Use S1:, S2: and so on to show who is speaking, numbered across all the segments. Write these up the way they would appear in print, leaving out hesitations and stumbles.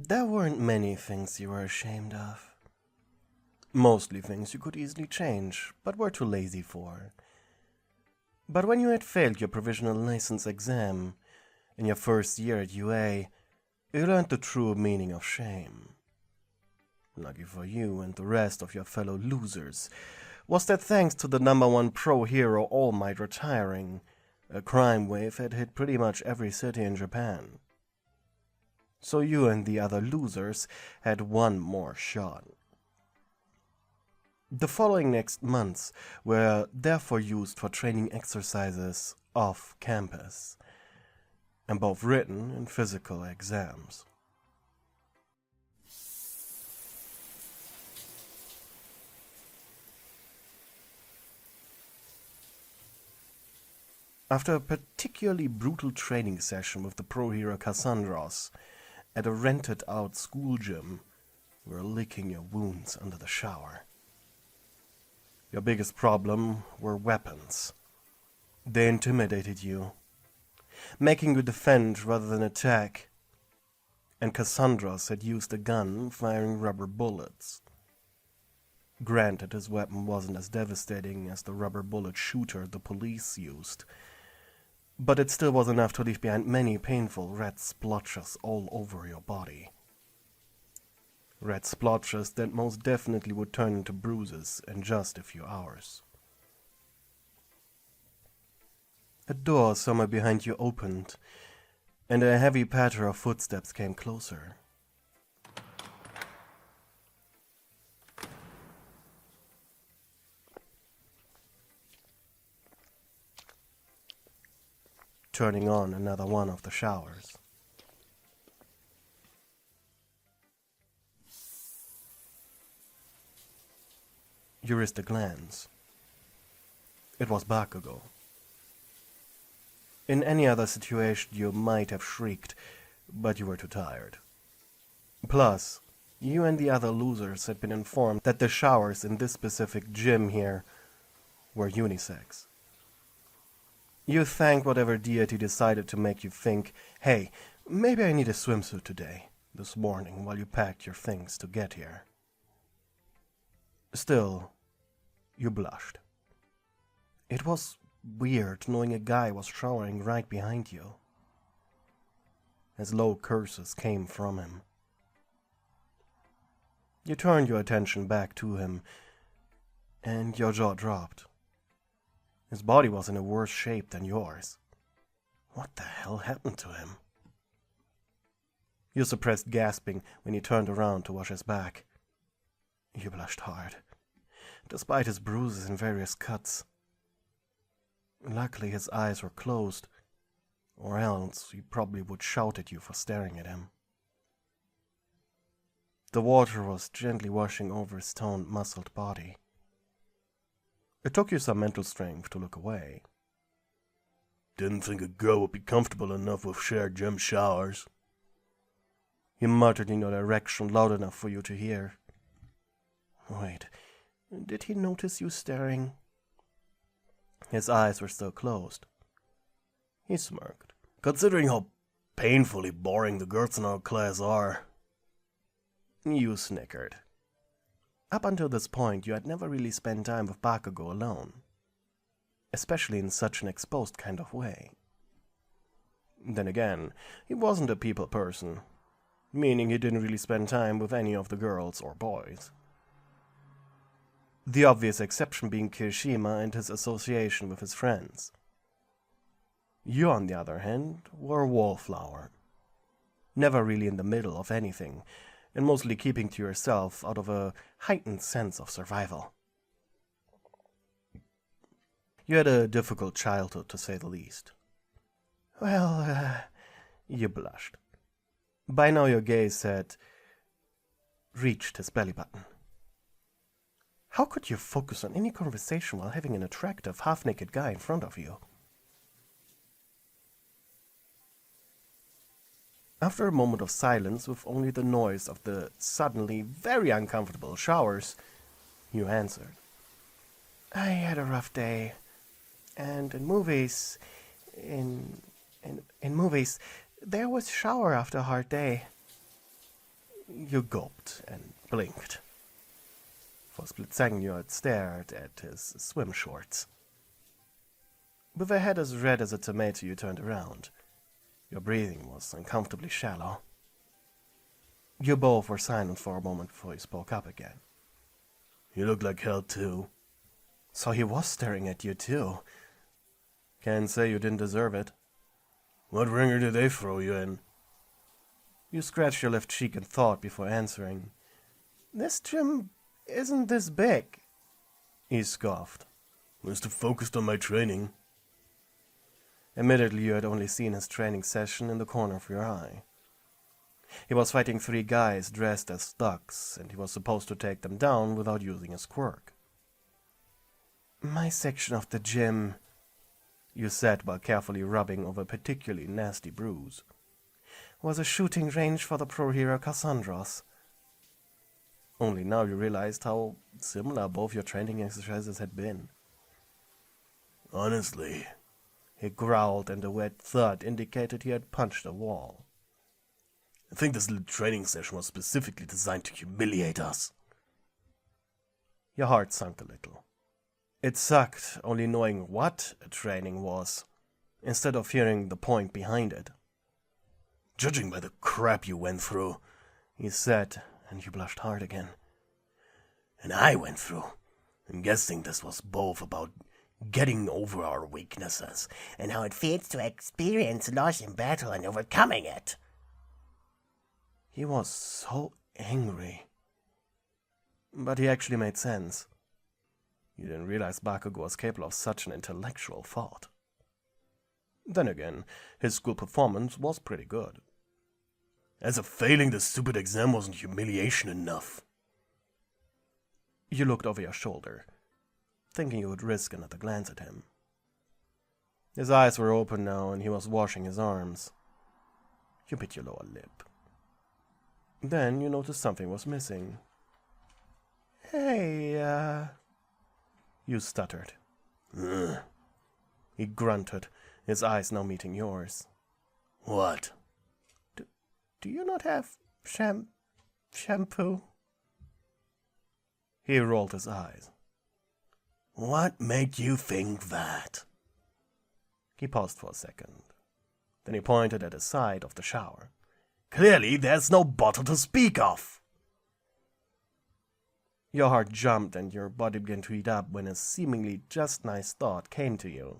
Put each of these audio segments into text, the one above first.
S1: There weren't many things you were ashamed of. Mostly things you could easily change, but were too lazy for. But when you had failed your provisional license exam in your first year at UA, you learned the true meaning of shame. Lucky for you and the rest of your fellow losers was that thanks to the #1 pro hero All Might retiring, a crime wave had hit pretty much every city in Japan. So you and the other losers had one more shot. The following next months were therefore used for training exercises off campus, and both written and physical exams. After a particularly brutal training session with the pro hero Cassandros at a rented-out school gym, you were licking your wounds under the shower. Your biggest problem were weapons. They intimidated you, making you defend rather than attack, and Cassandros had used a gun firing rubber bullets. Granted, his weapon wasn't as devastating as the rubber bullet shooter the police used, but it still was enough to leave behind many painful red splotches all over your body. Red splotches that most definitely would turn into bruises in just a few hours. A door somewhere behind you opened, and a heavy patter of footsteps came closer. Turning on another one of the showers. You risked a glance. It was Bakugou. In any other situation you might have shrieked, but you were too tired. Plus, you and the other losers had been informed that the showers in this specific gym here were unisex. You thanked whatever deity decided to make you think, hey, maybe I need a swimsuit today, this morning while you packed your things to get here. Still, you blushed. It was weird knowing a guy was showering right behind you, as low curses came from him. You turned your attention back to him, and your jaw dropped. His body was in a worse shape than yours. What the hell happened to him? You suppressed gasping when he turned around to wash his back. You blushed hard, despite his bruises and various cuts. Luckily his eyes were closed, or else he probably would shout at you for staring at him. The water was gently washing over his toned, muscled body. It took you some mental strength to look away. Didn't think a girl would be comfortable enough with shared gym showers. He muttered in your direction loud enough for you to hear. Wait, did he notice you staring? His eyes were still closed. He smirked. Considering how painfully boring the girls in our class are. You snickered. Up until this point, you had never really spent time with Bakugou alone, especially in such an exposed kind of way. Then again, he wasn't a people person, meaning he didn't really spend time with any of the girls or boys. The obvious exception being Kirishima and his association with his friends. You, on the other hand, were a wallflower, never really in the middle of anything, and mostly keeping to yourself out of a heightened sense of survival. You had a difficult childhood, to say the least. Well, you blushed. By now your gaze had reached his belly button. How could you focus on any conversation while having an attractive, half-naked guy in front of you? After a moment of silence, with only the noise of the suddenly very uncomfortable showers, you answered. I had a rough day, and in movies, there was shower after a hard day. You gulped and blinked. For a split second you had stared at his swim shorts. With a head as red as a tomato you turned around. Your breathing was uncomfortably shallow. You both were silent for a moment before he spoke up again. You look like hell too. So he was staring at you too. Can't say you didn't deserve it. What ringer did they throw you in? You scratched your left cheek in thought before answering. This gym isn't this big, he scoffed. Must have focused on my training. Admittedly, you had only seen his training session in the corner of your eye. He was fighting 3 guys dressed as ducks, and he was supposed to take them down without using his quirk. My section of the gym, you said while carefully rubbing over a particularly nasty bruise, was a shooting range for the pro hero Cassandros. Only now you realized how similar both your training exercises had been. Honestly, he growled, and a wet thud indicated he had punched a wall. I think this little training session was specifically designed to humiliate us. Your heart sunk a little. It sucked only knowing what a training was, instead of hearing the point behind it. Judging by the crap you went through, he said, and you blushed hard again. And I went through. I'm guessing this was both about getting over our weaknesses, and how it feels to experience loss in battle and overcoming it. He was so angry. But he actually made sense. You didn't realize Bakugou was capable of such an intellectual thought. Then again, his school performance was pretty good. As if failing the stupid exam wasn't humiliation enough. You looked over your shoulder, thinking you would risk another glance at him. His eyes were open now, and he was washing his arms. You bit your lower lip. Then you noticed something was missing. Hey, you stuttered. He grunted, his eyes now meeting yours. What? Do you not have shampoo? He rolled his eyes. What made you think that? He paused for a second. Then he pointed at the side of the shower. Clearly, there's no bottle to speak of. Your heart jumped and your body began to heat up when a seemingly just nice thought came to you.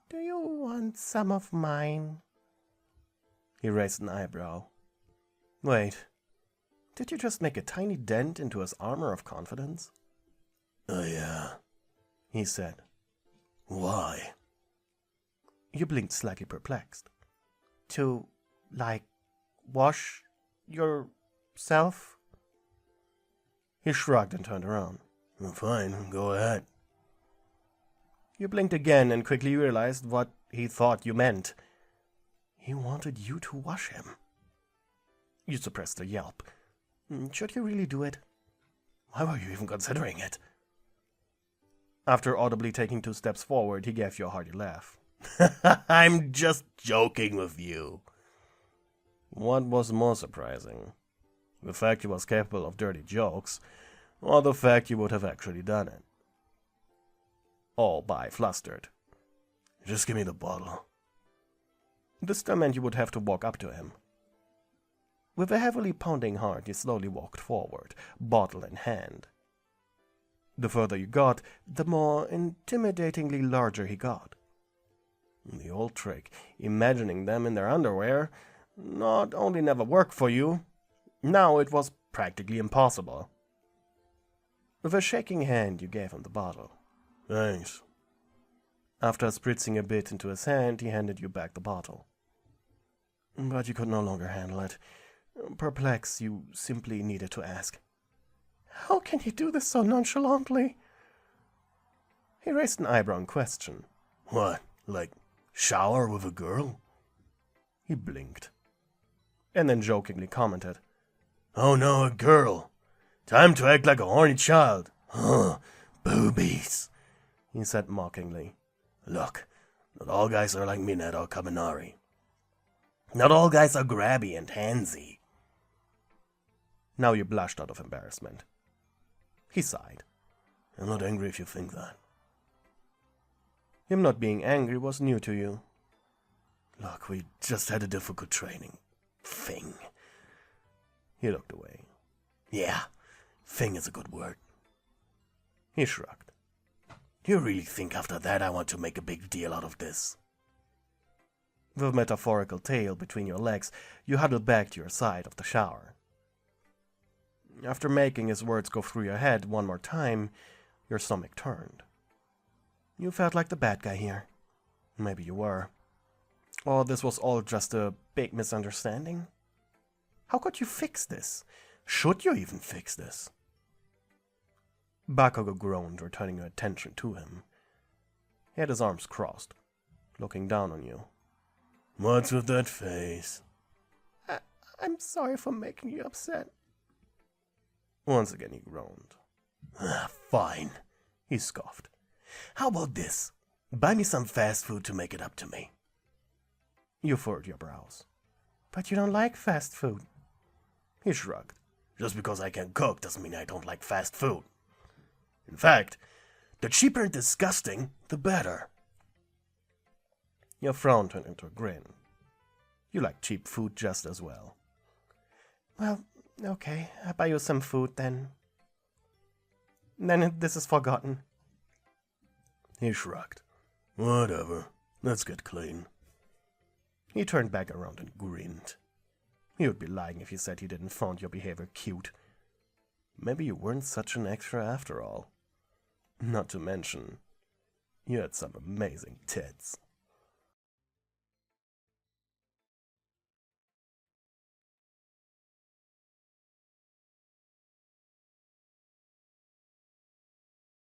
S1: Do you want some of mine? He raised an eyebrow. Wait, did you just make a tiny dent into his armor of confidence? Oh yeah, he said. Why? You blinked, slightly perplexed. To, wash yourself? He shrugged and turned around. Fine, go ahead. You blinked again and quickly realized what he thought you meant. He wanted you to wash him. You suppressed a yelp. Should you really do it? Why were you even considering it? After audibly taking 2 steps forward, he gave you a hearty laugh. I'm just joking with you. What was more surprising? The fact he was capable of dirty jokes, or the fact you would have actually done it? All by Flustered. Just give me the bottle. This time meant you would have to walk up to him. With a heavily pounding heart, he slowly walked forward, bottle in hand. The further you got, the more intimidatingly larger he got. The old trick, imagining them in their underwear, not only never worked for you, now it was practically impossible. With a shaking hand, you gave him the bottle. Thanks. After spritzing a bit into his hand, he handed you back the bottle. But you could no longer handle it. Perplexed, you simply needed to ask. How can you do this so nonchalantly? He raised an eyebrow in question. What, shower with a girl? He blinked, and then jokingly commented. Oh no, a girl. Time to act like a horny child. Huh, boobies, he said mockingly. Look, not all guys are like Minette or Kaminari. Not all guys are grabby and handsy. Now you blushed out of embarrassment. He sighed. I'm not angry if you think that. Him not being angry was new to you. Look, we just had a difficult training. Thing. He looked away. Yeah, thing is a good word. He shrugged. Do you really think after that I want to make a big deal out of this? With a metaphorical tail between your legs, you huddled back to your side of the shower. After making his words go through your head one more time, your stomach turned. You felt like the bad guy here. Maybe you were. Or this was all just a big misunderstanding? How could you fix this? Should you even fix this? Bakugou groaned, returning your attention to him. He had his arms crossed, looking down on you. What's with that face? I'm sorry for making you upset. Once again he groaned. Fine, he scoffed. How about this? Buy me some fast food to make it up to me. You furrowed your brows. But you don't like fast food. He shrugged. Just because I can cook doesn't mean I don't like fast food. In fact, the cheaper and disgusting, the better. Your frown turned into a grin. You like cheap food just as well. Well, okay, I'll buy you some food then. Then this is forgotten. He shrugged. Whatever, let's get clean. He turned back around and grinned. He would be lying if he said he didn't find your behavior cute. Maybe you weren't such an extra after all. Not to mention, you had some amazing tits.